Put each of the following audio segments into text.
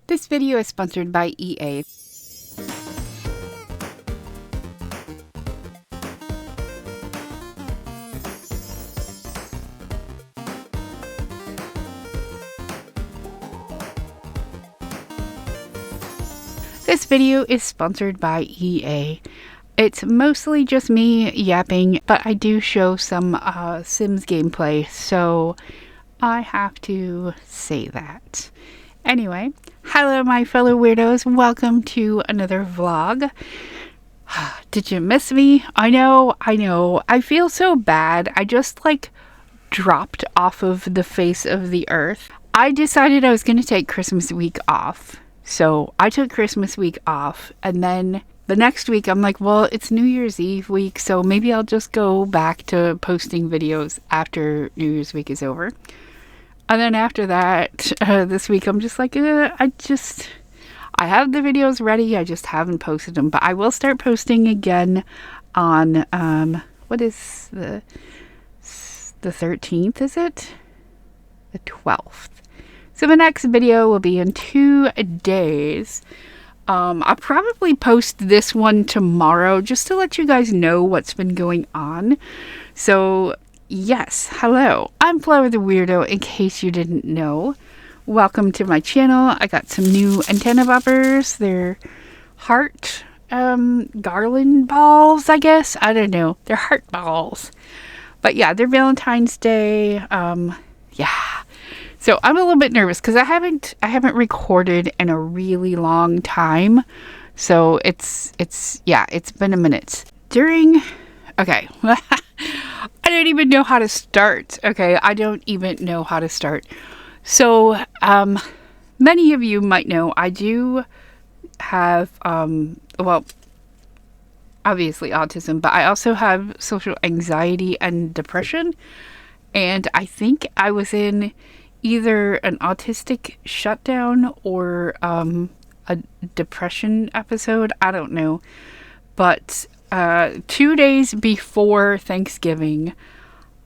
This video is sponsored by EA. This video is sponsored by EA. It's mostly just me yapping, but I do show some Sims gameplay, so I have to say that. Anyway, hello my fellow weirdos, welcome to another vlog. Did you miss me? I know, I feel so bad. I just dropped off of the face of the earth. I decided I was going to take Christmas week off. So I took Christmas week off, and then the next week I'm like, well, it's New Year's Eve week, so maybe I'll just go back to posting videos after New Year's week is over. And then after that, this week I'm just like, I have the videos ready, I just haven't posted them. But I will start posting again on, what is the 13th, is it? The 12th. So the next video will be in 2 days. I'll probably post this one tomorrow just to let you guys know what's been going on. So yes, hello, I'm Flowur the Weirdo, in case you didn't know. Welcome to my channel. I got some new antenna boppers. They're heart garland balls, I guess. I don't know. They're heart balls. But yeah, they're Valentine's Day. Yeah. So I'm a little bit nervous because I haven't recorded in a really long time. So it's been a minute. Okay. I don't even know how to start. Okay, I don't even know how to start. So, many of you might know I do have, well, obviously autism, but I also have social anxiety and depression. And I think I was in either an autistic shutdown or a depression episode. I don't know. But 2 days before Thanksgiving,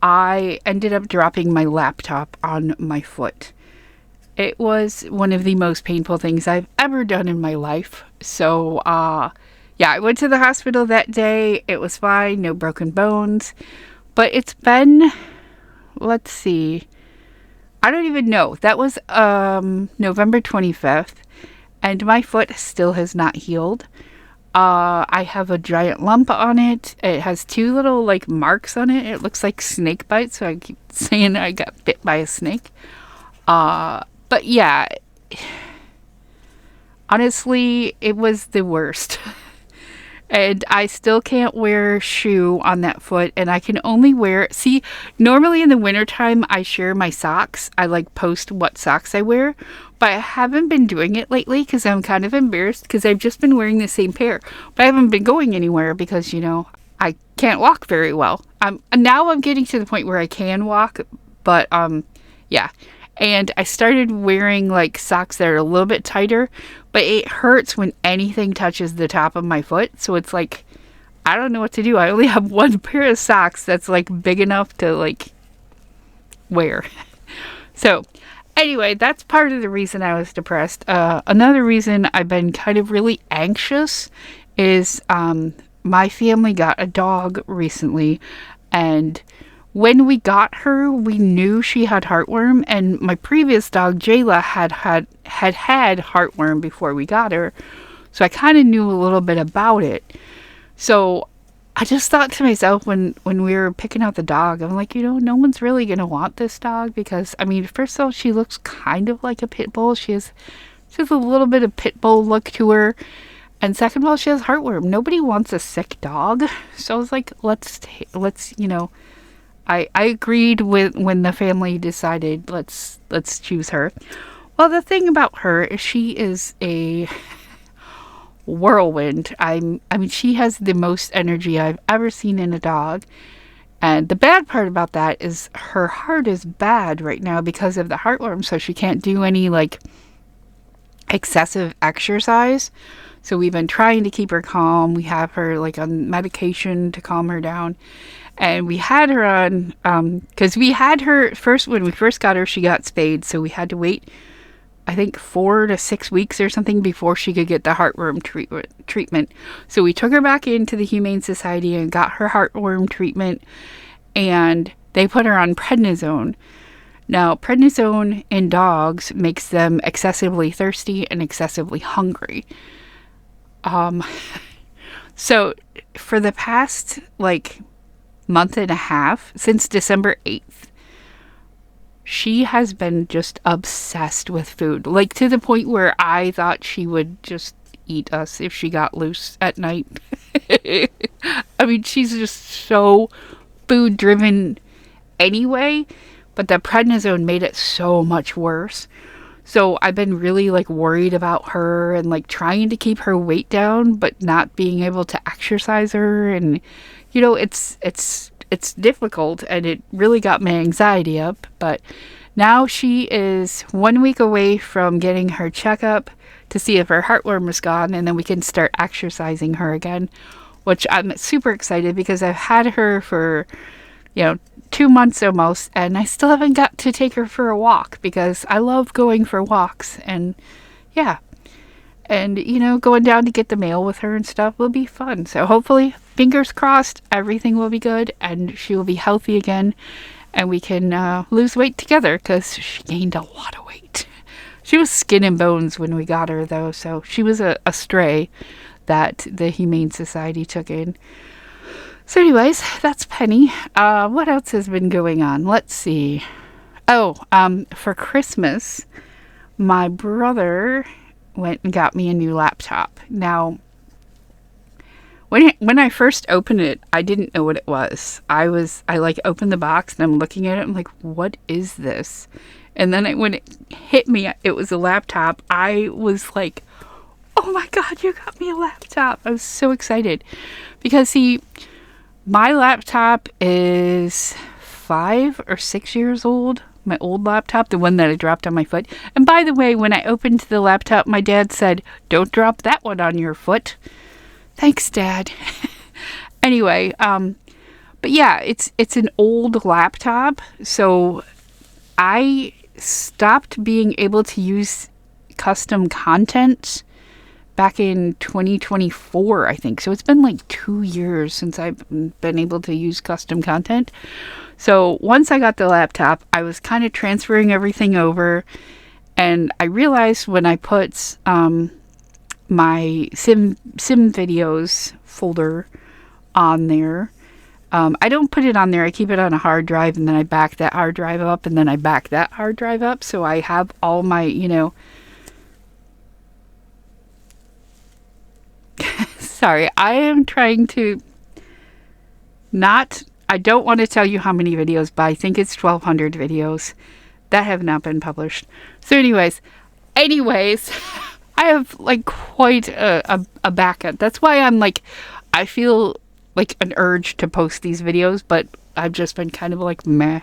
I ended up dropping my laptop on my foot. It was one of the most painful things I've ever done in my life. So, yeah, I went to the hospital that day. It was fine, no broken bones. But it's been, let's see, I don't even know. That was November 25th, and my foot still has not healed. I have a giant lump on it. It has 2 little marks on it. It looks like snake bites, so I keep saying I got bit by a snake. But yeah, honestly, it was the worst. And I still can't wear a shoe on that foot, and I can only wear, see, normally in the wintertime I share my socks. I post what socks I wear, but I haven't been doing it lately because I'm kind of embarrassed because I've just been wearing the same pair. But I haven't been going anywhere because, I can't walk very well. Now I'm getting to the point where I can walk, but yeah. And I started wearing socks that are a little bit tighter, but it hurts when anything touches the top of my foot. So it's I don't know what to do. I only have one pair of socks that's big enough to wear. So anyway, that's part of the reason I was depressed. Another reason I've been kind of really anxious is my family got a dog recently, and when we got her, we knew she had heartworm, and my previous dog, Jayla, had heartworm before we got her, so I kind of knew a little bit about it. So I just thought to myself when we were picking out the dog, I'm like, no one's really going to want this dog because, I mean, first of all, she looks kind of like a pit bull. She has a little bit of pit bull look to her. And second of all, she has heartworm. Nobody wants a sick dog. So I was like, let's I agreed with when the family decided let's choose her. Well, the thing about her is she is a whirlwind. I mean, she has the most energy I've ever seen in a dog. And the bad part about that is her heart is bad right now because of the heartworm, so she can't do any excessive exercise. So we've been trying to keep her calm. We have her on medication to calm her down. And we had her on, because we had her first, when we first got her, she got spayed. So we had to wait I think 4 to 6 weeks or something before she could get the heartworm treatment. So we took her back into the Humane Society and got her heartworm treatment, and they put her on prednisone. Now, prednisone in dogs makes them excessively thirsty and excessively hungry. So for the past month and a half, since December 8th, she has been just obsessed with food, to the point where I thought she would just eat us if she got loose at night. I mean, she's just so food driven anyway, but the prednisone made it so much worse. So I've been really worried about her and trying to keep her weight down, but not being able to exercise her. And it's difficult, and it really got my anxiety up. But now she is 1 week away from getting her checkup to see if her heartworm is gone, and then we can start exercising her again, which I'm super excited because I've had her for 2 months almost, and I still haven't got to take her for a walk because I love going for walks. And yeah, and going down to get the mail with her and stuff will be fun. So hopefully, fingers crossed, everything will be good and she will be healthy again, and we can lose weight together because she gained a lot of weight. She was skin and bones when we got her, though, so she was a stray that the Humane Society took in. So anyways, that's Penny. What else has been going on? Let's see. For Christmas, my brother went and got me a new laptop. Now, when I first opened it, I didn't know what it was. I opened the box and I'm looking at it. I'm like, what is this? And then when it hit me, it was a laptop. I was like, oh my God, you got me a laptop. I was so excited because my laptop is 5 or 6 years old. My old laptop, the one that I dropped on my foot. And by the way, when I opened the laptop, my dad said, don't drop that one on your foot. Thanks, Dad. Anyway, but yeah, it's an old laptop. So I stopped being able to use custom content back in 2024, I think. So it's been 2 years since I've been able to use custom content. So once I got the laptop, I was kind of transferring everything over, and I realized when I put my sim videos folder on there, I don't put it on there. I keep it on a hard drive, and then I back that hard drive up, and then I back that hard drive up. So I have all my, sorry, I am trying to I don't want to tell you how many videos, but I think it's 1,200 videos that have not been published. So anyways, I have quite a backup. That's why I feel an urge to post these videos, but I've just been kind of meh.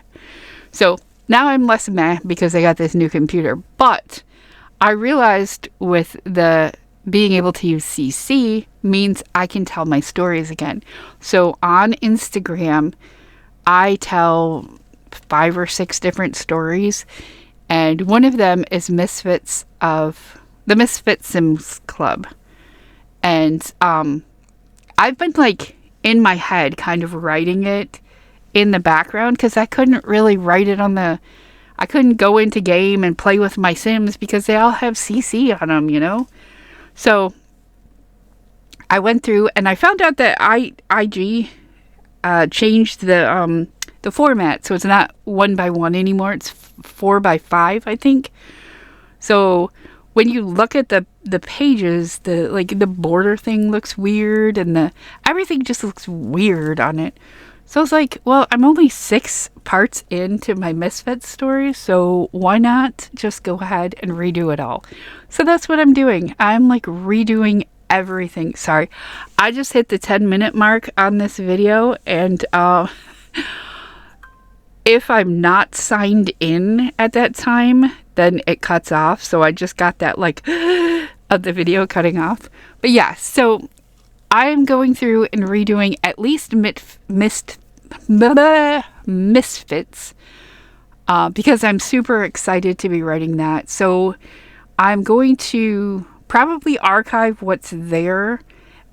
So now I'm less meh because I got this new computer. But I realized with the being able to use CC means I can tell my stories again. So on Instagram, I tell 5 or 6 different stories, and one of them is Misfits of the Misfit Sims Club. And I've been in my head kind of writing it in the background because I couldn't really write it I couldn't go into game and play with my Sims because they all have CC on them, So I went through and I found out that IG changed the format, so it's not 1x1 anymore. It's 4x5, I think. So when you look at the pages, the border thing looks weird, and everything just looks weird on it. So I was like, well, I'm only 6 parts into my Misfit story, so why not just go ahead and redo it all? So that's what I'm doing. I'm redoing everything. Sorry, I just hit the 10-minute mark on this video, and if I'm not signed in at that time, then it cuts off. So I just got that of the video cutting off. But yeah, so I'm going through and redoing at least Misfits because I'm super excited to be writing that. So I'm going to probably archive what's there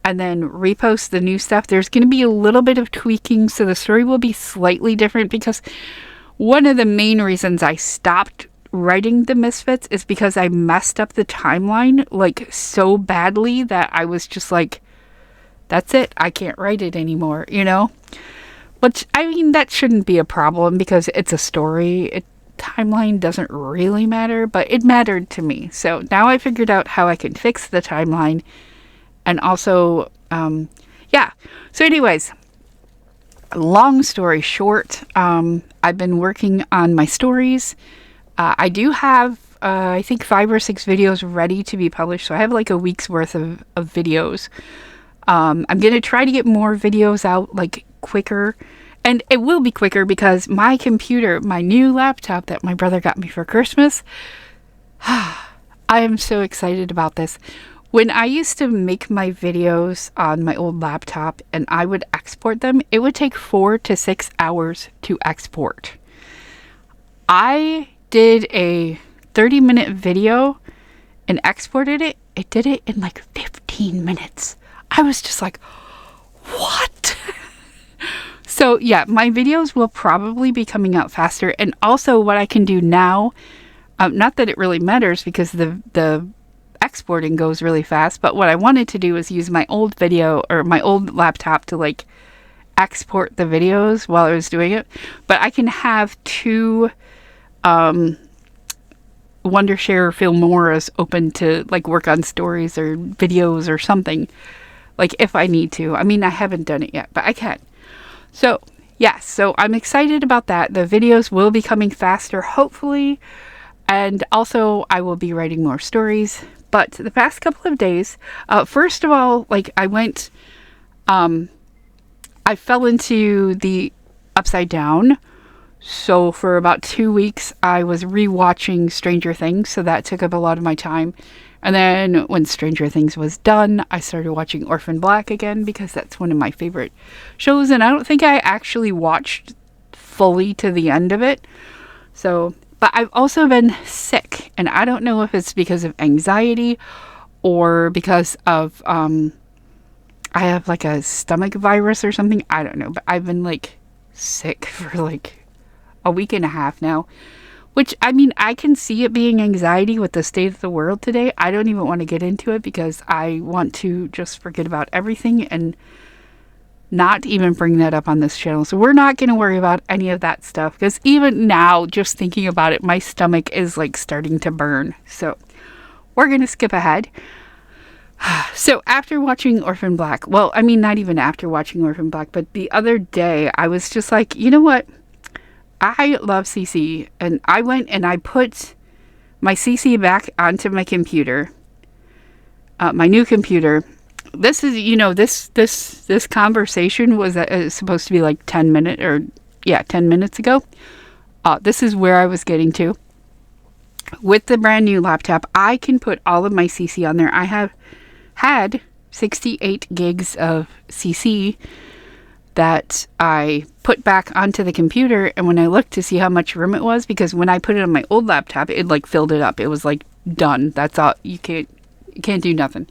and then repost the new stuff. There's going to be a little bit of tweaking, so the story will be slightly different, because one of the main reasons I stopped writing the Misfits is because I messed up the timeline like so badly that I was just like, that's it, I can't write it anymore, you know? Which, I mean, that shouldn't be a problem because it's a story. Timeline doesn't really matter, but it mattered to me. So now I figured out how I can fix the timeline. And also, yeah. So anyways, long story short, I've been working on my stories. I do have, I think 5 or 6 videos ready to be published. So I have like a week's worth of videos. I'm going to try to get more videos out like quicker. And it will be quicker because my computer, my new laptop that my brother got me for Christmas, I am so excited about this. When I used to make my videos on my old laptop and I would export them, it would take 4 to 6 hours to export. I did a 30-minute video and exported it. It did it in like 15 minutes. I was just like, what? So yeah, my videos will probably be coming out faster. And also what I can do now, not that it really matters because the exporting goes really fast, but what I wanted to do is use my old video or my old laptop to like export the videos while I was doing it. But I can have 2 Wondershare Filmoras open to like work on stories or videos or something, like if I need to. I mean, I haven't done it yet, but I can. So yes, so I'm excited about that. The videos will be coming faster, hopefully. And also I will be writing more stories. But the past couple of days, first of all, like I went, I fell into the Upside Down. So for about 2 weeks, I was rewatching Stranger Things. So that took up a lot of my time. And then when Stranger Things was done, I started watching Orphan Black again because that's one of my favorite shows. And I don't think I actually watched fully to the end of it. So, but I've also been sick. And I don't know if it's because of anxiety or because of, I have like a stomach virus or something. I don't know. But I've been like sick for like a week and a half now. Which, I mean, I can see it being anxiety with the state of the world today. I don't even want to get into it because I want to just forget about everything and not even bring that up on this channel. So we're not going to worry about any of that stuff because even now, just thinking about it, my stomach is like starting to burn. So we're going to skip ahead. So after watching Orphan Black, well, I mean, not even after watching Orphan Black, but the other day, I was just like, you know what? I love CC, and I went and I put my CC back onto my computer, my new computer. This is, you know, this conversation was supposed to be like 10 minutes ago. This is where I was getting to. With the brand new laptop, I can put all of my CC on there. I have had 68 gigs of CC that I put back onto the computer, and when I looked to see how much room it was, because when I put it on my old laptop, it like filled it up. It was like done. That's all. You can't do nothing.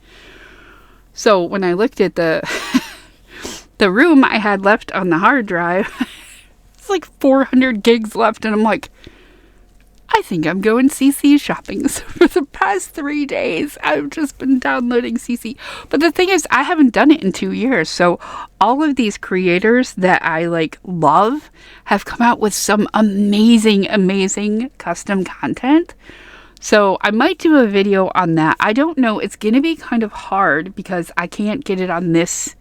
So when I looked at the the room I had left on the hard drive, it's like 400 gigs left, and I'm like, I think I'm going CC shopping. So for the past 3 days, I've just been downloading CC. But the thing is, I haven't done it in 2 years. So all of these creators that I like love have come out with some amazing, amazing custom content. So I might do a video on that. I don't know. It's going to be kind of hard because I can't get it on this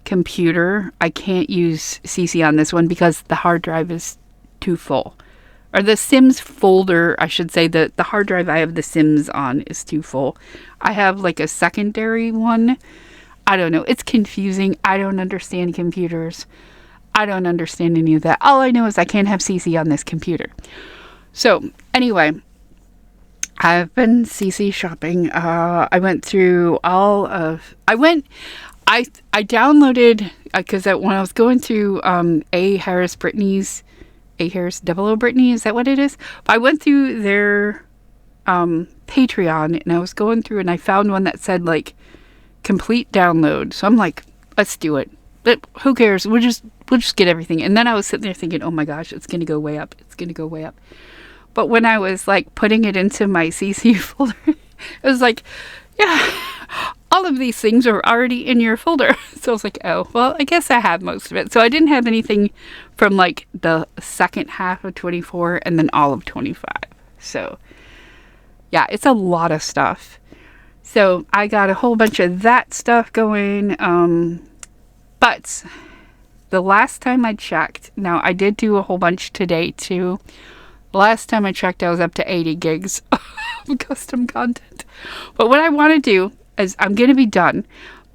computer. I can't use CC on this one because the hard drive is too full. Or the Sims folder, I should say, the hard drive I have the Sims on is too full. I have like a secondary one. I don't know. It's confusing. I don't understand computers. I don't understand any of that. All I know is I can't have CC on this computer. So, anyway, I've been CC shopping. I went through all of... I downloaded... Because when I was going through A. Harris Brittany's... A. Harris 00 Brittany, is that what it is? But I went through their Patreon, and I was going through and I found one that said like complete download. So I'm like, let's do it. But who cares? We'll just get everything. And then I was sitting there thinking, oh my gosh, it's going to go way up. It's going to go way up. But when I was like putting it into my CC folder, it was like, yeah, all of these things are already in your folder. So I was like, oh, well, I guess I have most of it. So I didn't have anything from like the second half of 24 and then all of 25. So yeah, it's a lot of stuff. So I got a whole bunch of that stuff going. But the last time I checked, now I did do a whole bunch today too. Last time I checked, I was up to 80 gigs of custom content. But what I want to do is I'm going to be done.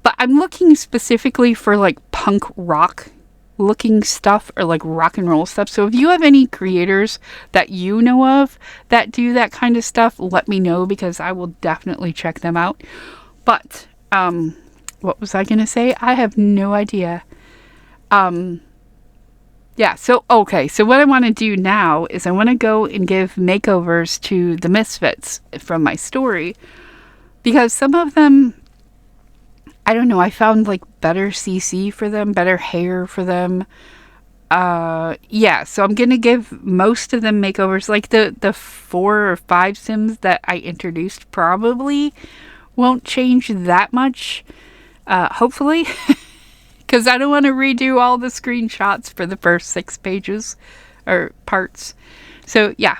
But I'm looking specifically for like punk rock looking stuff or like rock and roll stuff. So if you have any creators that you know of that do that kind of stuff, let me know because I will definitely check them out. But what was I going to say? I have no idea. Yeah, so, okay, so what I want to do now is I want to go and give makeovers to the Misfits from my story. Because some of them, I don't know, I found, like, better CC for them, better hair for them. Yeah, so I'm going to give most of them makeovers. Like, the 4 or 5 Sims that I introduced probably won't change that much, hopefully. Because I don't want to redo all the screenshots for the first 6 pages or parts. So yeah,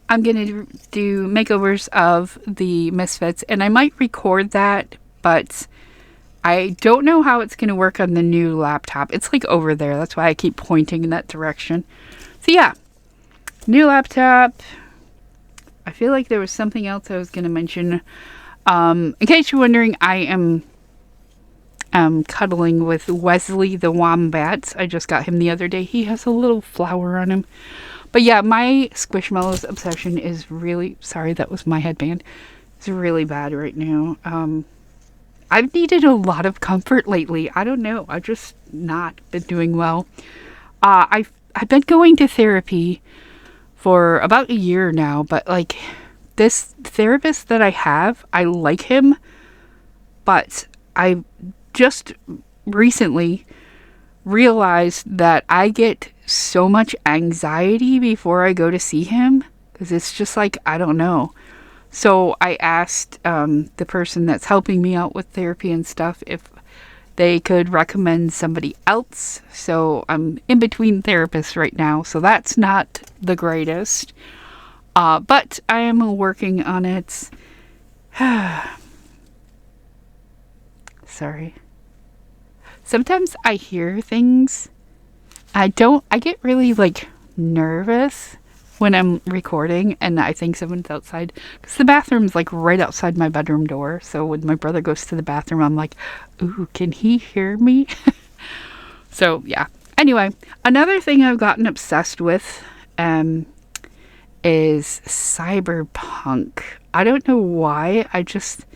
I'm going to do makeovers of the Misfits. And I might record that, but I don't know how it's going to work on the new laptop. It's like over there. That's why I keep pointing in that direction. So yeah, new laptop. I feel like there was something else I was going to mention. In case you're wondering, I am cuddling with Wesley the Wombat. I just got him the other day. He has a little flower on him. But yeah, my Squishmallows obsession is really... Sorry, that was my headband. It's really bad right now. I've needed a lot of comfort lately. I don't know. I've just not been doing well. I've been going to therapy for about a year now. But like, this therapist that I have, I like him. But I just recently realized that I get so much anxiety before I go to see him because it's just like, I don't know. So I asked the person that's helping me out with therapy and stuff if they could recommend somebody else. So I'm in between therapists right now, so that's not the greatest. But I am working on it. Sorry. Sometimes I hear things. I get really like nervous when I'm recording and I think someone's outside. Because the bathroom's like right outside my bedroom door. So when my brother goes to the bathroom, I'm like, ooh, can he hear me? So yeah. Anyway, another thing I've gotten obsessed with is cyberpunk. I don't know why. I've just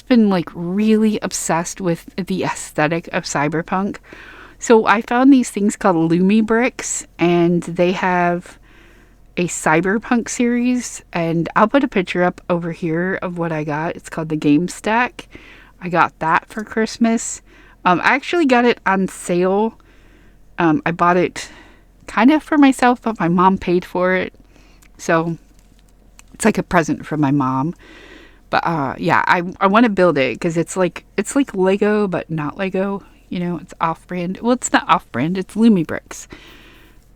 been like really obsessed with the aesthetic of cyberpunk. So I found these things called Lumi bricks, and they have a cyberpunk series, and I'll put a picture up over here of what I got. It's called the Game Stack. I got that for Christmas. I actually got it on sale. I bought it kind of for myself, but my mom paid for it. So it's like a present from my mom. But yeah, I want to build it because it's like Lego, but not Lego. You know, it's off-brand. Well, it's not off-brand. It's Lumi bricks.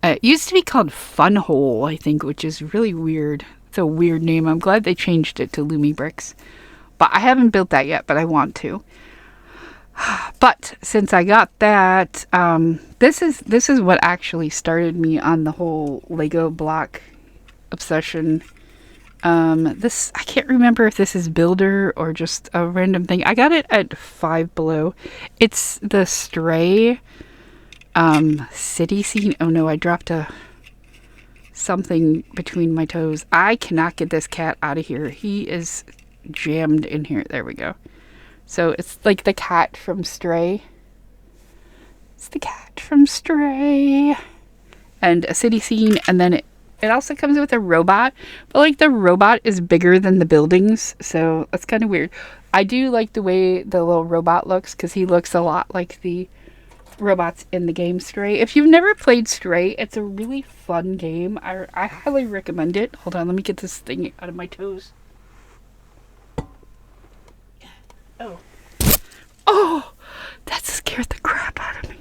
It used to be called Fun Hole, I think, which is really weird. It's a weird name. I'm glad they changed it to Lumi bricks. But I haven't built that yet, but I want to. But since I got that, this is what actually started me on the whole Lego block obsession. This, I can't remember if this is Builder or just a random thing. I got it at Five Below. It's the Stray city scene. Oh no, I dropped something between my toes. I cannot get this cat out of here. He is jammed in here. There we go. So it's like the cat from Stray. It's the cat from Stray. And a city scene, and then It also comes with a robot, but like the robot is bigger than the buildings, so that's kind of weird. I do like the way the little robot looks because he looks a lot like the robots in the game Stray. If you've never played Stray, it's a really fun game. I highly recommend it. Hold on, let me get this thing out of my toes. Oh. Oh! That scared the crap out of me.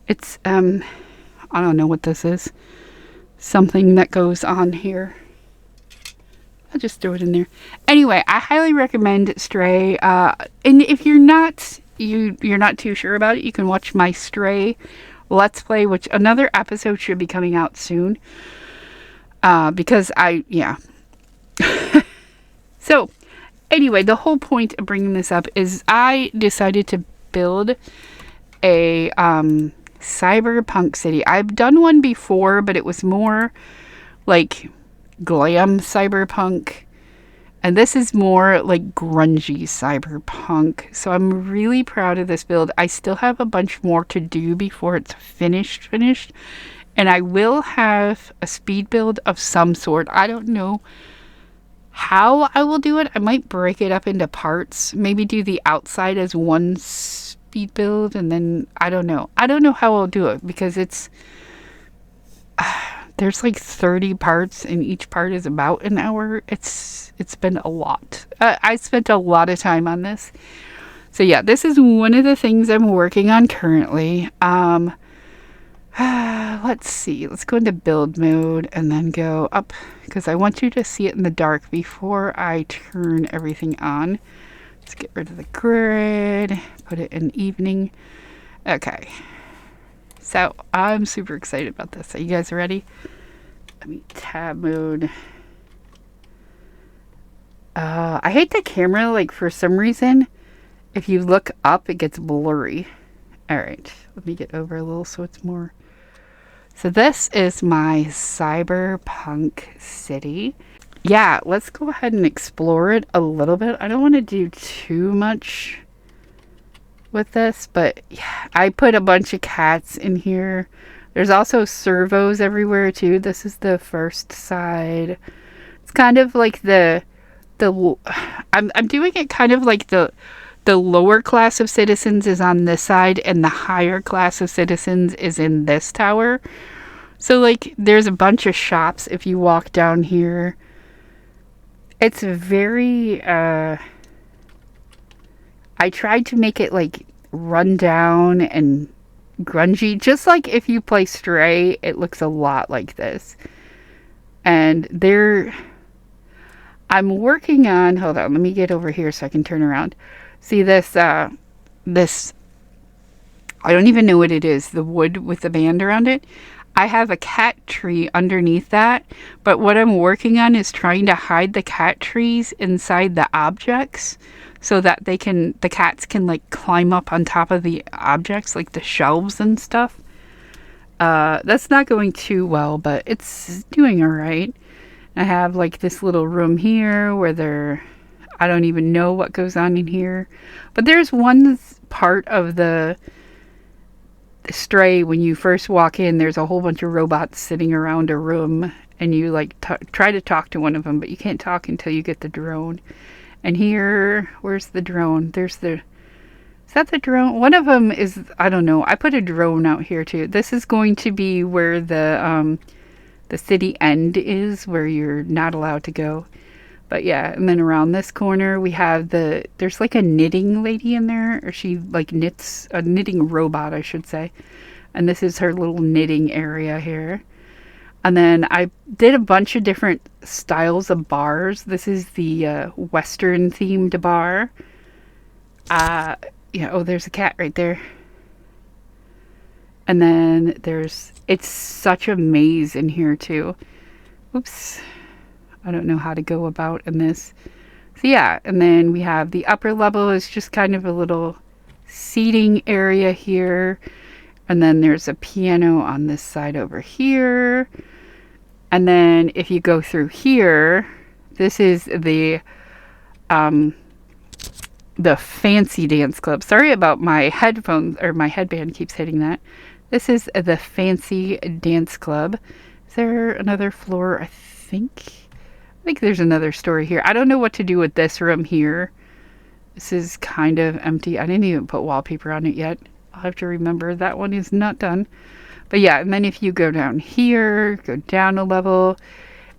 It's, I don't know what this is. Something that goes on here. I'll just throw it in there. Anyway, I highly recommend Stray. And if you're not too sure about it, you can watch my Stray Let's Play, which another episode should be coming out soon. Because So, anyway, the whole point of bringing this up is I decided to build a cyberpunk city. I've done one before, but it was more like glam cyberpunk. And this is more like grungy cyberpunk. So I'm really proud of this build. I still have a bunch more to do before it's finished. And I will have a speed build of some sort. I don't know how I will do it. I might break it up into parts. Maybe do the outside as one speed build, and then I don't know. I don't know how I'll do it because it's there's like 30 parts and each part is about an hour. It's been a lot. I spent a lot of time on this. So yeah, this is one of the things I'm working on currently. Let's see. Let's go into build mode and then go up because I want you to see it in the dark before I turn everything on. Let's get rid of the grid, put it in evening. Okay. So I'm super excited about this. Are you guys ready? Let me tab mode. I hate the camera, like for some reason, if you look up, it gets blurry. All right, let me get over a little so it's more. So this is my cyberpunk city. Yeah, let's go ahead and explore it a little bit. I don't want to do too much with this, but yeah, I put a bunch of cats in here. There's also servos everywhere too. This is the first side. It's kind of like I'm doing it kind of like the lower class of citizens is on this side and the higher class of citizens is in this tower. So like there's a bunch of shops if you walk down here. It's very I tried to make it like run down and grungy, just like if you play Stray, it looks a lot like this. And I'm working on, hold on, let me get over here so I can turn around. See this, this, I don't even know what it is, the wood with the band around it. I have a cat tree underneath that, but what I'm working on is trying to hide the cat trees inside the objects so that the cats can like climb up on top of the objects, like the shelves and stuff. That's not going too well, but it's doing all right. I have like this little room here where I don't even know what goes on in here. But there's one part of the Stray when you first walk in, there's a whole bunch of robots sitting around a room and you like try to talk to one of them, but you can't talk until you get the drone. And here, where's the drone? Is that the drone? One of them is, I don't know. I put a drone out here too. This is going to be where the city end is, where you're not allowed to go. But yeah, and then around this corner we have there's like a knitting lady in there, or she like knits, a knitting robot I should say. And this is her little knitting area here. And then I did a bunch of different styles of bars. This is the Western themed bar. Yeah, oh, there's a cat right there. And then it's such a maze in here too. Oops. I don't know how to go about in this. So yeah, and then we have the upper level is just kind of a little seating area here. And then there's a piano on this side over here. And then if you go through here, this is the fancy dance club. Sorry about my headphones, or my headband keeps hitting that. This is the fancy dance club. Is there another floor? I think there's another story here. I don't know what to do with this room here. This is kind of empty. I didn't even put wallpaper on it yet. I'll have to remember that one is not done. But yeah, and then if you go down here, go down a level,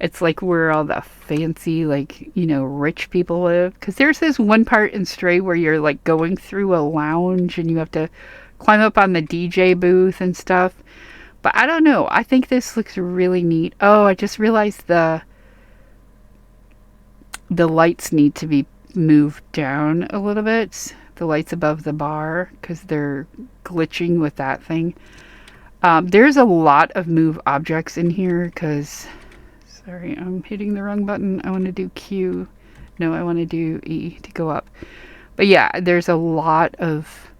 it's like where all the fancy, like, you know, rich people live. Because there's this one part in Stray where you're like going through a lounge and you have to climb up on the DJ booth and stuff. But I don't know. I think this looks really neat. Oh, I just realized the lights need to be moved down a little bit. The lights above the bar, because they're glitching with that thing. There's a lot of move objects in here because... Sorry, I'm hitting the wrong button. I want to do Q. No, I want to do E to go up. But yeah, there's a lot of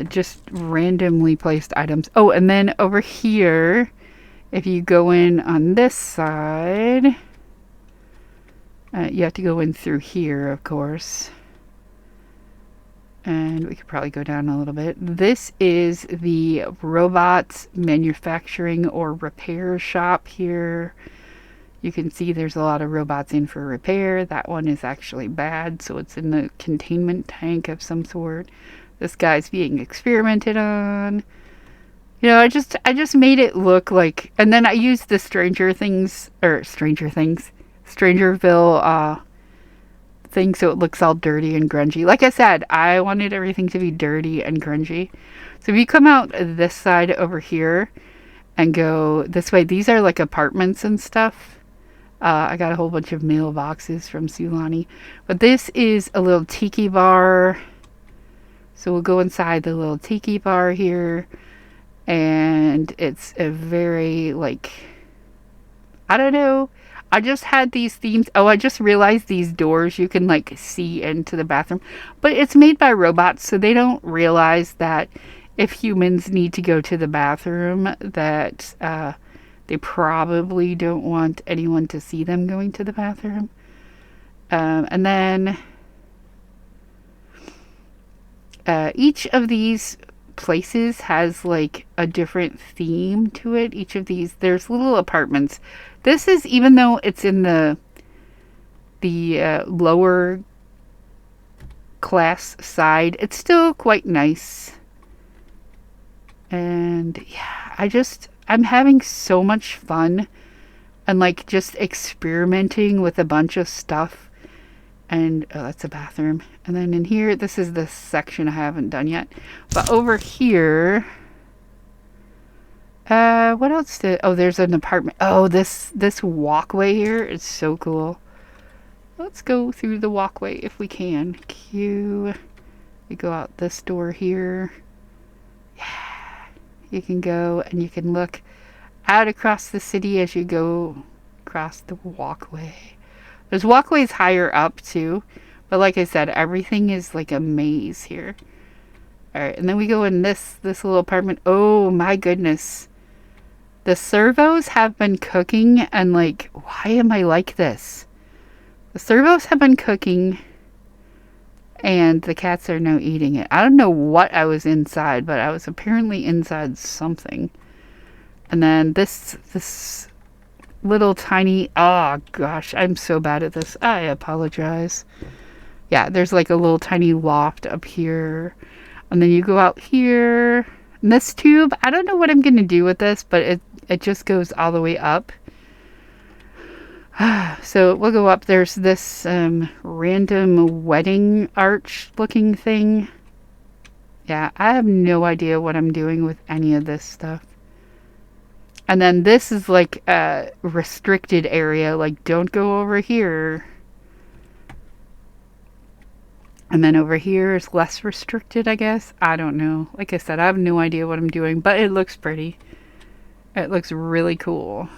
just randomly placed items. Oh, and then over here, if you go in on this side, you have to go in through here, of course. And we could probably go down a little bit. This is the robots manufacturing or repair shop here. You can see there's a lot of robots in for repair. That one is actually bad, so it's in the containment tank of some sort. This guy's being experimented on. You know, I just made it look like, and then I used the Strangerville thing so it looks all dirty and grungy. Like I said, I wanted everything to be dirty and grungy. So if you come out this side over here and go this way, these are like apartments and stuff. I got a whole bunch of mailboxes from Sulani. But this is a little tiki bar. So we'll go inside the little tiki bar here. And it's a very, like, I don't know. I just had these themes. Oh, I just realized these doors you can, like, see into the bathroom. But it's made by robots, so they don't realize that if humans need to go to the bathroom, that they probably don't want anyone to see them going to the bathroom. And then each of these places has like a different theme to it. Each of these, there's little apartments. This is, even though it's in the lower class side, it's still quite nice. And yeah, I'm having so much fun and like just experimenting with a bunch of stuff. And oh, that's a bathroom. And then in here, this is the section I haven't done yet. But over here, what else oh, there's an apartment. Oh, this walkway here is so cool. Let's go through the walkway if we can. Q. We go out this door here. Yeah. You can go and you can look out across the city as you go across the walkway. There's walkways higher up too, but like I said, everything is like a maze here. Alright, and then we go in this little apartment. Oh my goodness. The servos have been cooking, and like, why am I like this? The servos have been cooking, and the cats are now eating it. I don't know what I was inside, but I was apparently inside something. And then this little tiny, oh gosh, I'm so bad at this. I apologize. Yeah, there's like a little tiny loft up here. And then you go out here. And this tube, I don't know what I'm going to do with this, but it just goes all the way up. So we'll go up. There's this random wedding arch looking thing. Yeah, I have no idea what I'm doing with any of this stuff. And then this is like a restricted area. Like, don't go over here. And then over here is less restricted, I guess. I don't know. Like I said, I have no idea what I'm doing, but it looks pretty. It looks really cool.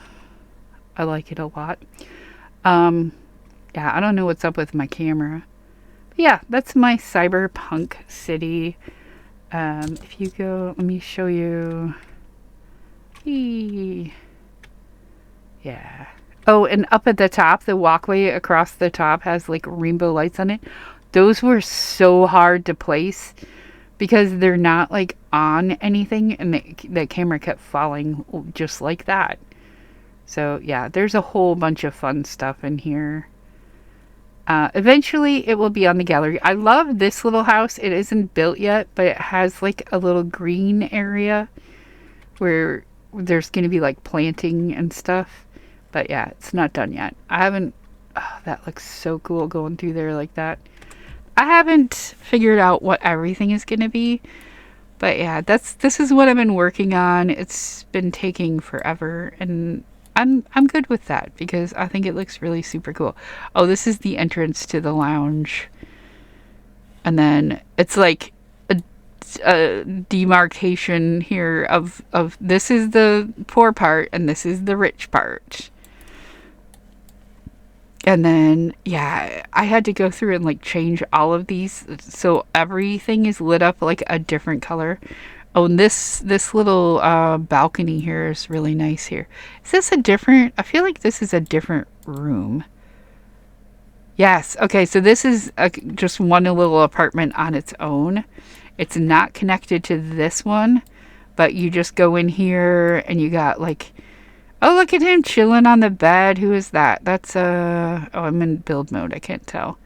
I like it a lot. Yeah, I don't know what's up with my camera. But yeah, that's my cyberpunk city. If you go, let me show you. Yeah. Oh, and up at the top, the walkway across the top has like rainbow lights on it. Those were so hard to place because they're not like on anything, and the camera kept falling just like that. So yeah, there's a whole bunch of fun stuff in here. Eventually it will be on the gallery. I love this little house. It isn't built yet, but it has like a little green area where there's going to be like planting and stuff. But yeah, it's not done yet. I haven't... Oh, that looks so cool going through there like that. I haven't figured out what everything is going to be. But yeah, this is what I've been working on. It's been taking forever, and I'm good with that because I think it looks really super cool. Oh, this is the entrance to the lounge. And then it's like a demarcation here of this is the poor part and this is the rich part. And then, yeah, I had to go through and like change all of these so everything is lit up like a different color. Oh, and this little balcony here is really nice here. Is this a different... I feel like this is a different room. Yes. Okay, so this is just one little apartment on its own. It's not connected to this one, but you just go in here and you got like... Oh, look at him chilling on the bed. Who is that? That's oh, I'm in build mode. I can't tell.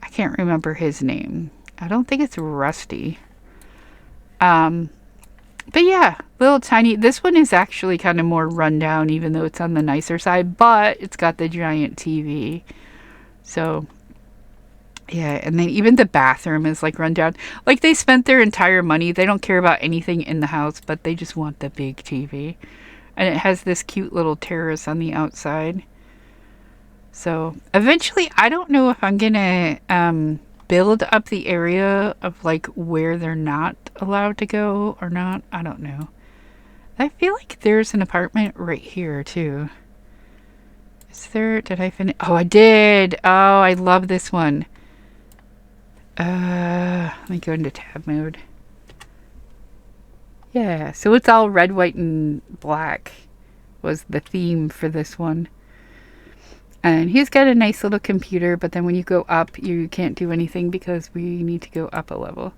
I can't remember his name. I don't think it's Rusty. But yeah, little tiny... This one is actually kind of more rundown, even though it's on the nicer side, but it's got the giant TV. So, yeah, and then even the bathroom is like run down. Like they spent their entire money. They don't care about anything in the house, but they just want the big TV. And it has this cute little terrace on the outside. So eventually, I don't know if I'm gonna build up the area of like where they're not allowed to go or not. I don't know. I feel like there's an apartment right here too. Is there... Did I finish? Oh, I did. Oh, I love this one. Let me go into tab mode. Yeah, so it's all red, white, and black was the theme for this one. And he's got a nice little computer, but then when you go up, you can't do anything because we need to go up a level.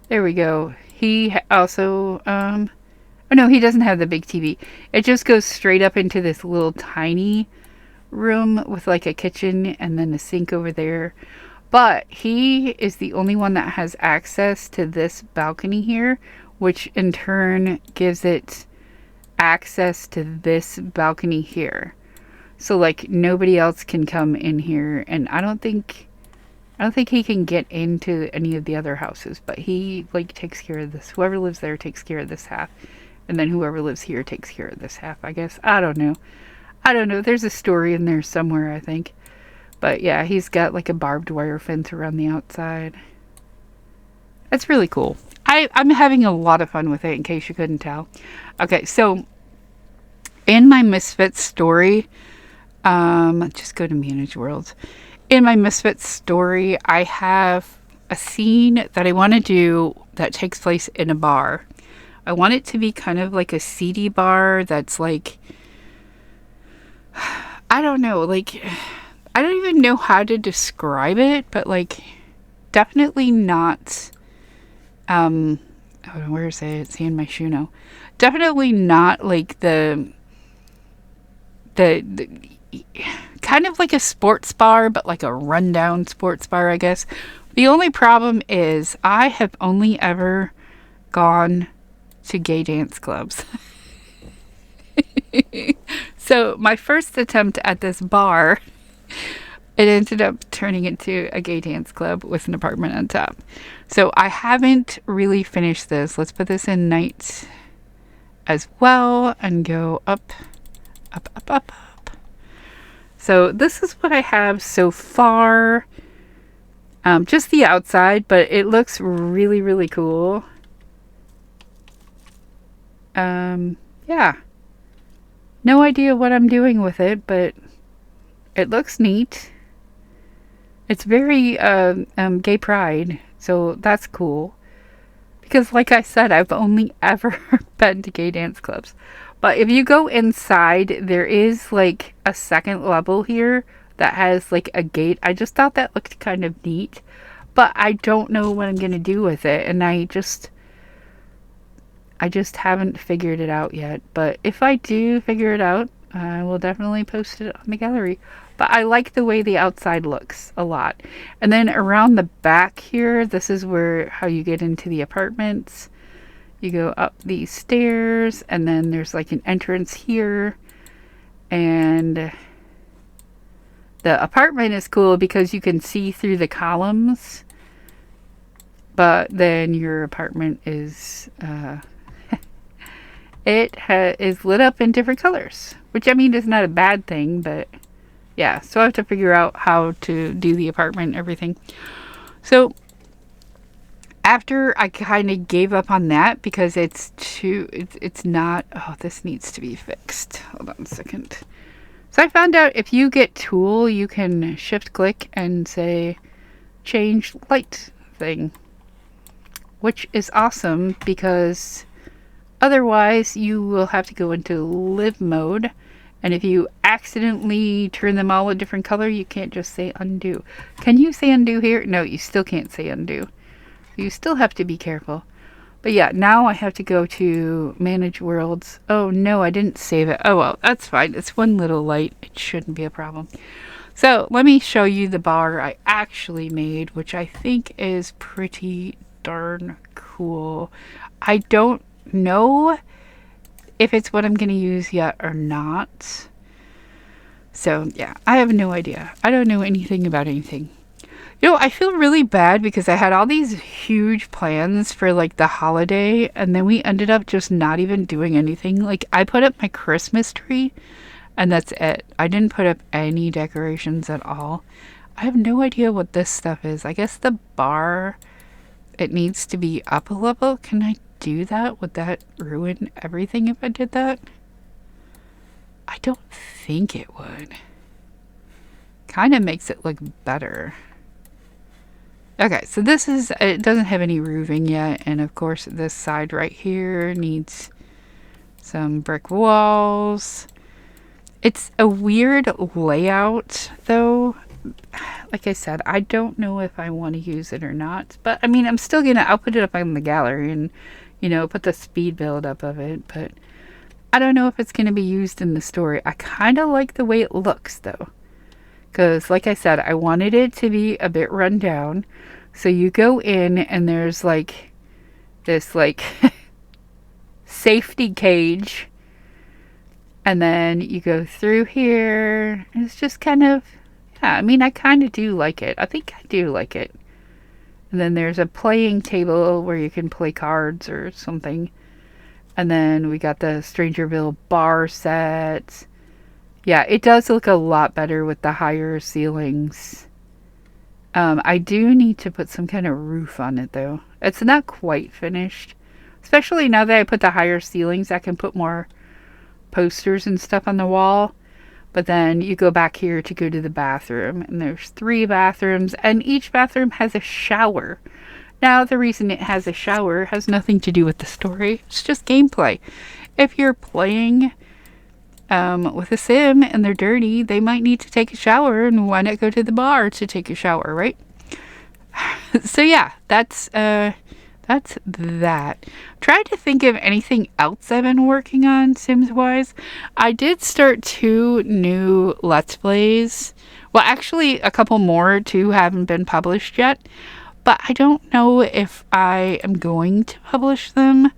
There we go. He also, oh no, he doesn't have the big TV. It just goes straight up into this little tiny room with like a kitchen and then a sink over there. But he is the only one that has access to this balcony here, which in turn gives it access to this balcony here. So like nobody else can come in here, and I don't think he can get into any of the other houses, but he like takes care of this. Whoever lives there takes care of this half, and then whoever lives here takes care of this half, I guess. I don't know. There's a story in there somewhere, I think. But yeah, he's got like a barbed wire fence around the outside. It's really cool. I'm having a lot of fun with it, in case you couldn't tell. Okay, so in my Misfit story, just go to Manage Worlds. In my Misfit story, I have a scene that I want to do that takes place in a bar. I want it to be kind of like a seedy bar that's like... I don't know, like... I don't even know how to describe it, but like... Definitely not... where is it? It's in my shoe now. Definitely not like the kind of like a sports bar, but like a rundown sports bar, I guess. The only problem is I have only ever gone to gay dance clubs. So my first attempt at this bar, it ended up turning into a gay dance club with an apartment on top. So I haven't really finished this. Let's put this in night as well and go up, up, up, up, up. So this is what I have so far. Just the outside, but it looks really, really cool. Yeah. No idea what I'm doing with it, but it looks neat. It's very gay pride, so that's cool. Because like I said, I've only ever been to gay dance clubs. But if you go inside, there is like a second level here that has like a gate. I just thought that looked kind of neat. But I don't know what I'm going to do with it. And I just haven't figured it out yet. But if I do figure it out, I will definitely post it on the gallery. But I like the way the outside looks a lot. And then around the back here, this is where how you get into the apartments. You go up these stairs, and then there's like an entrance here. And the apartment is cool because you can see through the columns. But then your apartment is is lit up in different colors, which I mean is not a bad thing, but yeah, so I have to figure out how to do the apartment and everything. So after I kind of gave up on that because it's not, oh, this needs to be fixed. Hold on a second. So I found out if you get tool, you can shift click and say change light thing, which is awesome because otherwise you will have to go into live mode. And if you accidentally turn them all a different color, you can't just say undo. Can you say undo here? No, you still can't say undo. You still have to be careful. But yeah, now I have to go to manage worlds. Oh no, I didn't save it. Oh well, that's fine. It's one little light. It shouldn't be a problem. So let me show you the bar I actually made, which I think is pretty darn cool. I don't know if it's what I'm going to use yet or not. So yeah, I have no idea. I don't know anything about anything. You know, I feel really bad because I had all these huge plans for like the holiday, and then we ended up just not even doing anything. Like I put up my Christmas tree and that's it. I didn't put up any decorations at all. I have no idea what this stuff is. I guess the bar, it needs to be up a level. Can I do that? Would that ruin everything if I did that? I don't think it would. Kind of makes it look better. Okay, so this is, it doesn't have any roofing yet, and of course this side right here needs some brick walls. It's a weird layout though. Like I said, I don't know if I want to use it or not, but I mean, I'm still gonna, I'll put it up on the gallery and, you know, put the speed build up of it, but I don't know if it's gonna be used in the story. I kind of like the way it looks though, because like I said, I wanted it to be a bit run down. So you go in and there's like this like safety cage, and then you go through here, and it's just kind of, yeah, I mean, I kind of do like it. I think I do like it. And then there's a playing table where you can play cards or something. And then we got the Strangerville bar set. Yeah, it does look a lot better with the higher ceilings. I do need to put some kind of roof on it though. It's not quite finished. Especially now that I put the higher ceilings, I can put more posters and stuff on the wall. But then you go back here to go to the bathroom, and there's 3 bathrooms, and each bathroom has a shower. Now, the reason it has a shower has nothing to do with the story. It's just gameplay. If you're playing with a sim and they're dirty, they might need to take a shower, and why not go to the bar to take a shower, right? So yeah, that's that. Tried to think of anything else I've been working on Sims-wise. I did start 2 new Let's Plays. Well, actually, a couple more, 2 haven't been published yet. But I don't know if I am going to publish them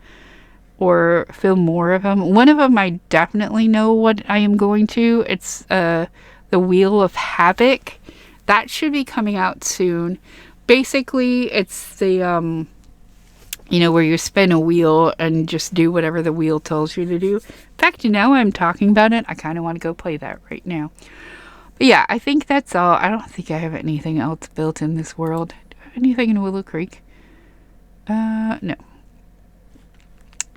or film more of them. One of them I definitely know what I am going to. It's the Wheel of Havoc. That should be coming out soon. Basically, it's the you know, where you spin a wheel and just do whatever the wheel tells you to do. In fact, now I'm talking about it, I kind of want to go play that right now. But yeah, I think that's all. I don't think I have anything else built in this world. Do I have anything in Willow Creek? No.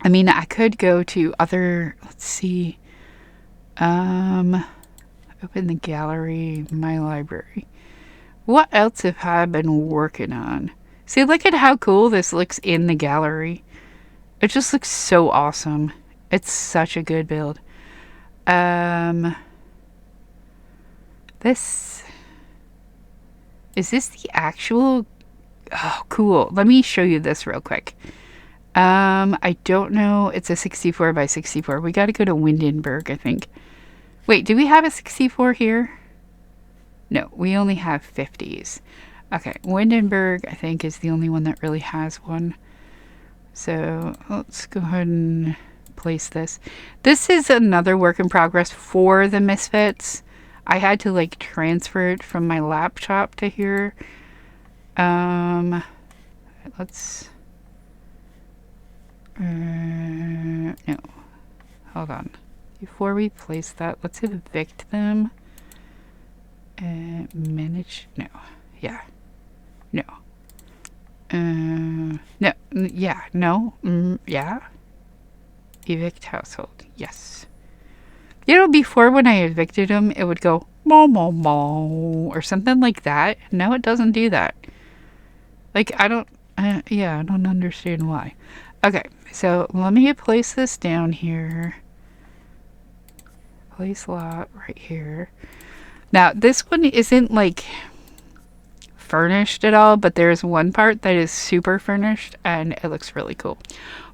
I mean, I could go to other, let's see. Open the gallery, my library. What else have I been working on? See, look at how cool this looks in the gallery. It just looks so awesome. It's such a good build. This... Is this the actual... Oh, cool. Let me show you this real quick. I don't know. It's a 64 by 64. We got to go to Windenburg, I think. Wait, do we have a 64 here? No, we only have 50s. Okay, Windenburg, I think, is the only one that really has one. So let's go ahead and place this. This is another work in progress for the Misfits. I had to like transfer it from my laptop to here. Let's no, hold on. Before we place that, let's evict them. Manage, no, yeah, no. No, yeah, no, yeah. Evict household, yes. You know, before when I evicted them, it would go mo mo mo or something like that. Now it doesn't do that. Like, I don't, yeah, I don't understand why. Okay, so let me place this down here. Place lot right here. Now, this one isn't like furnished at all, but there's one part that is super furnished and it looks really cool.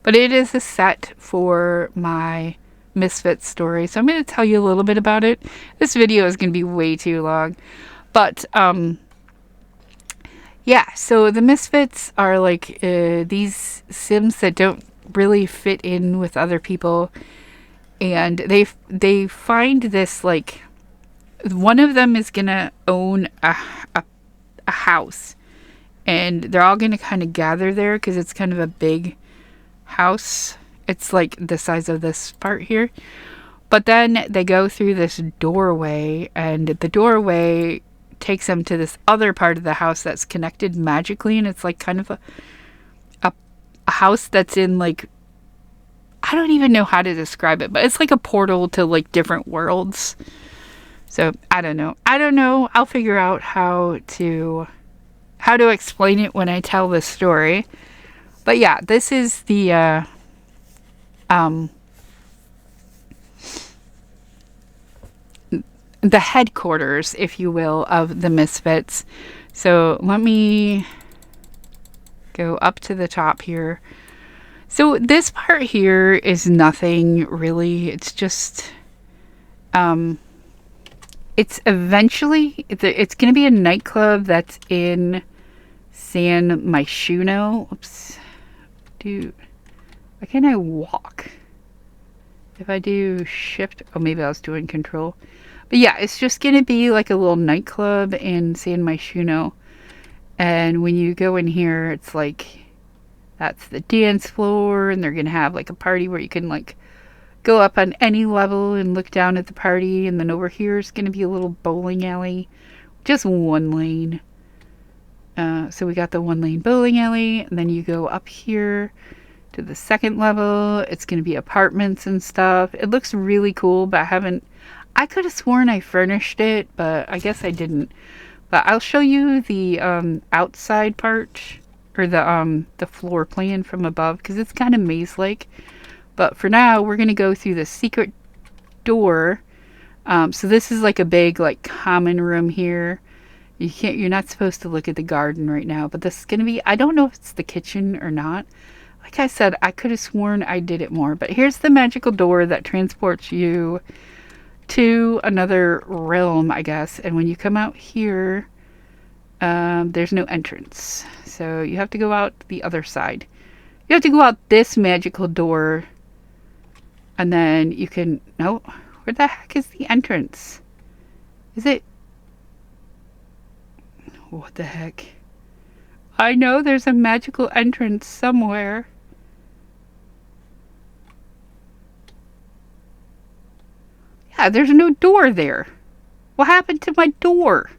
But it is a set for my Misfit story, so I'm going to tell you a little bit about it. This video is going to be way too long, but yeah, so the Misfits are like these Sims that don't really fit in with other people, and they find this, like, one of them is gonna own a house, and they're all gonna kind of gather there because it's kind of a big house. It's like the size of this part here, but then they go through this doorway, and the doorway takes them to this other part of the house that's connected magically, and it's like kind of a house that's in, like, I don't even know how to describe it, but it's like a portal to like different worlds. So I don't know. I'll figure out how to explain it when I tell this story. But yeah, this is the headquarters, if you will, of the Misfits. So let me go up to the top here. So this part here is nothing really. It's just it's eventually it's going to be a nightclub that's in San Myshuno. Oops. Dude, why can't I walk? If I do shift, oh, maybe I was doing control. But yeah, it's just going to be like a little nightclub in San Myshuno. And when you go in here, it's like, that's the dance floor, and they're going to have like a party where you can like go up on any level and look down at the party. And then over here is going to be a little bowling alley, just one lane. So we got the one lane bowling alley, and then you go up here to the second level. It's going to be apartments and stuff. It looks really cool, but I could have sworn I furnished it, but I guess I didn't. But I'll show you the outside part, or the floor plan from above, because it's kind of maze-like. But for now, we're going to go through the secret door. So this is like a big, like, common room here. You're not supposed to look at the garden right now, but this is going to be, I don't know if it's the kitchen or not. Like I said, I could have sworn I did it more. But here's the magical door that transports you to another realm, I guess. And when you come out here, there's no entrance. So you have to go out the other side. You have to go out this magical door. And then you can, no, where the heck is the entrance? Is it? What the heck? I know there's a magical entrance somewhere. Yeah, there's no door there. What happened to my door?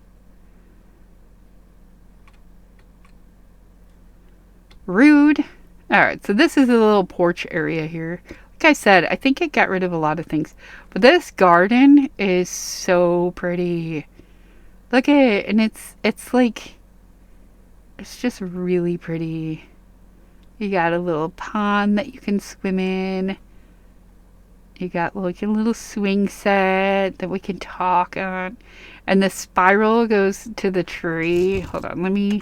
Rude. Alright, so this is a little porch area here. Like I said, I think it got rid of a lot of things. But this garden is so pretty. Look at it, and it's like, it's just really pretty. You got a little pond that you can swim in. You got like a little swing set that we can talk on. And the spiral goes to the tree. Hold on, let me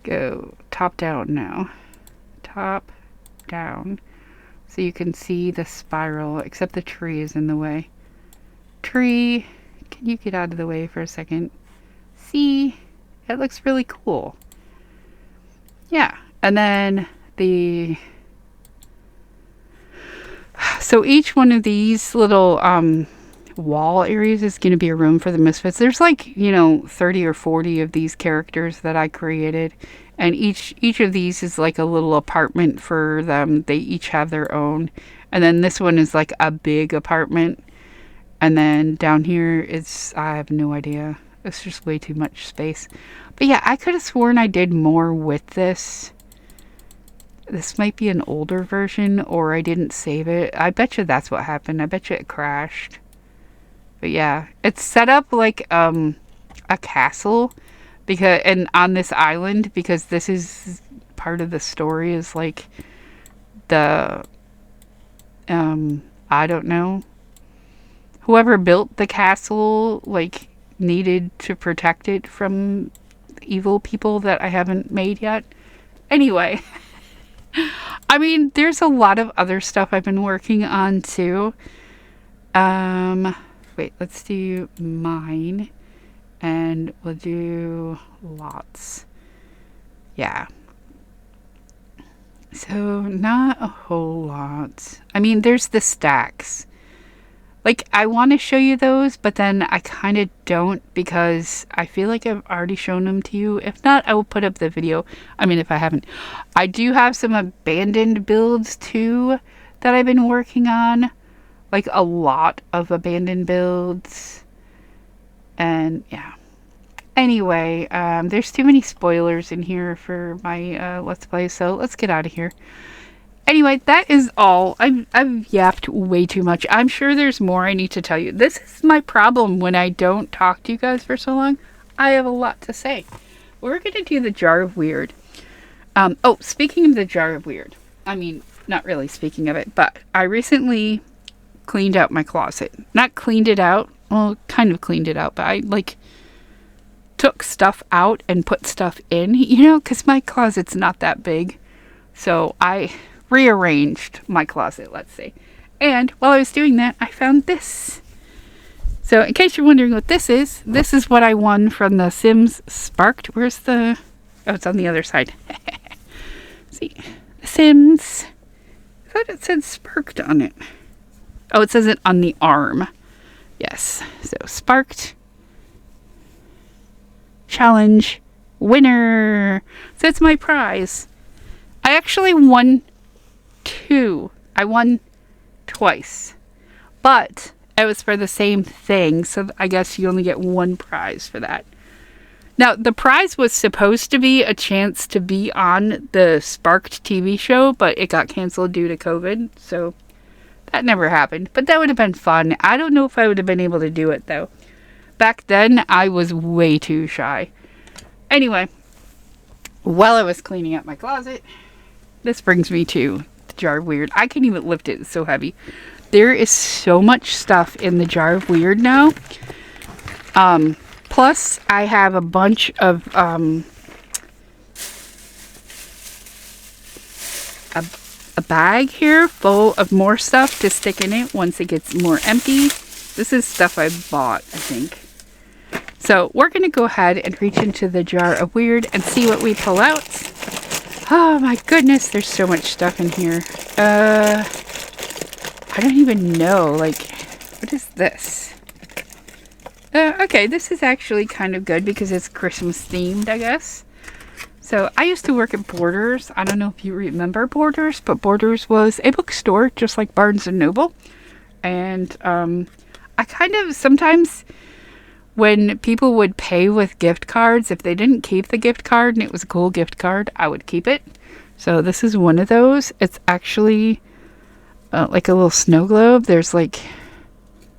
go top down now. Top down. So you can see the spiral, except the tree is in the way. tree. Can you get out of the way for a second? See? It looks really cool. Yeah. And then so each one of these little wall areas is going to be a room for the Misfits. There's like, 30 or 40 of these characters that I created. And each of these is like a little apartment for them. They each have their own. And then this one is like a big apartment. And then down here I have no idea. It's just way too much space. But yeah, I could have sworn I did more with this. This might be an older version, or I didn't save it. I bet you that's what happened. I bet you it crashed. But yeah, it's set up like a castle, and on this island, because this is part of the story, is like the I don't know, whoever built the castle like needed to protect it from evil people that I haven't made yet. Anyway, I mean, there's a lot of other stuff I've been working on too. Wait, let's do mine, and we'll do lots. Yeah. So not a whole lot. I mean, there's the stacks. Like, I want to show you those, but then I kind of don't, because I feel like I've already shown them to you. If not, I will put up the video. I mean, if I haven't. I do have some abandoned builds, too, that I've been working on. Like, a lot of abandoned builds. And, yeah. Anyway, there's too many spoilers in here for my Let's Play, so let's get out of here. Anyway, that is all. I've yapped way too much. I'm sure there's more I need to tell you. This is my problem when I don't talk to you guys for so long. I have a lot to say. We're going to do the Jar of Weird. Oh, speaking of the Jar of Weird. I mean, not really speaking of it, but I recently cleaned out my closet. Not cleaned it out. Well, kind of cleaned it out, but I, like, took stuff out and put stuff in, because my closet's not that big. So I rearranged my closet, let's say. And while I was doing that, I found this. So in case you're wondering what this is what I won from the Sims Sparked. Where's the... Oh, it's on the other side. See? The Sims. I thought it said Sparked on it. Oh, it says it on the arm. Yes. So Sparked. Challenge. Winner. So it's my prize. I actually won 2. I won twice. But it was for the same thing, so I guess you only get 1 prize for that. Now, the prize was supposed to be a chance to be on the Sparked TV show, but it got canceled due to COVID, so that never happened. But that would have been fun. I don't know if I would have been able to do it, though. Back then, I was way too shy. Anyway, while I was cleaning up my closet, this brings me to the Jar of Weird. I can't even lift it. It's so heavy. There is so much stuff in the Jar of Weird now. Plus, I have a bunch of a bag here full of more stuff to stick in it once it gets more empty. This is stuff I bought, I think. So we're going to go ahead and reach into the Jar of Weird and see what we pull out. Oh my goodness, there's so much stuff in here. I don't even know, like, what is this? Okay, this is actually kind of good because it's Christmas themed, I guess. So I used to work at Borders. I don't know if you remember Borders, but Borders was a bookstore just like Barnes & Noble. And I kind of sometimes, when people would pay with gift cards, if they didn't keep the gift card and it was a cool gift card, I would keep it. So this is one of those. It's actually like a little snow globe. There's like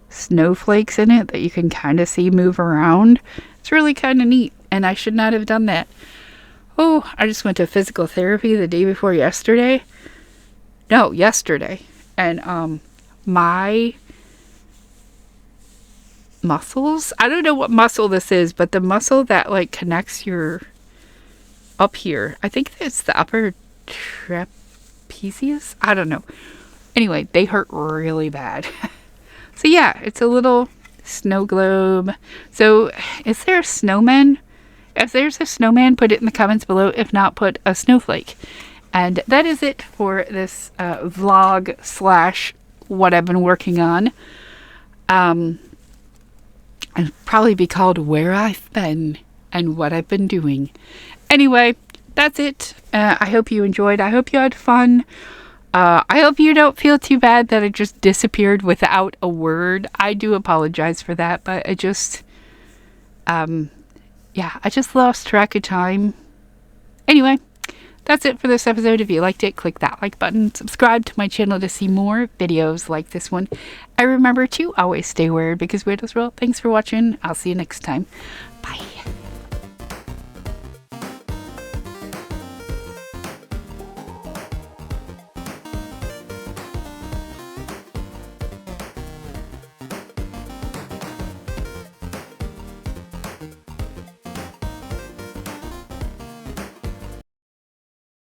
snowflakes in it that you can kind of see move around. It's really kind of neat, and I should not have done that. Oh, I just went to physical therapy the day before yesterday. No, yesterday. And my muscles, I don't know what muscle this is, but the muscle that like connects your up here, I think it's the upper trapezius. I don't know. Anyway, they hurt really bad. So yeah, it's a little snow globe. So is there a snowman? If there's a snowman, put it in the comments below. If not, put a snowflake. And that is it for this vlog slash what I've been working on. And probably be called Where I've Been and What I've Been Doing. Anyway, that's it. I hope you enjoyed. I hope you had fun. I hope you don't feel too bad that I just disappeared without a word. I do apologize for that, but I just, yeah, I just lost track of time. Anyway, that's it for this episode. If you liked it, click that like button. Subscribe to my channel to see more videos like this one. And remember to always stay weird because weirdos rule. Thanks for watching. I'll see you next time. Bye.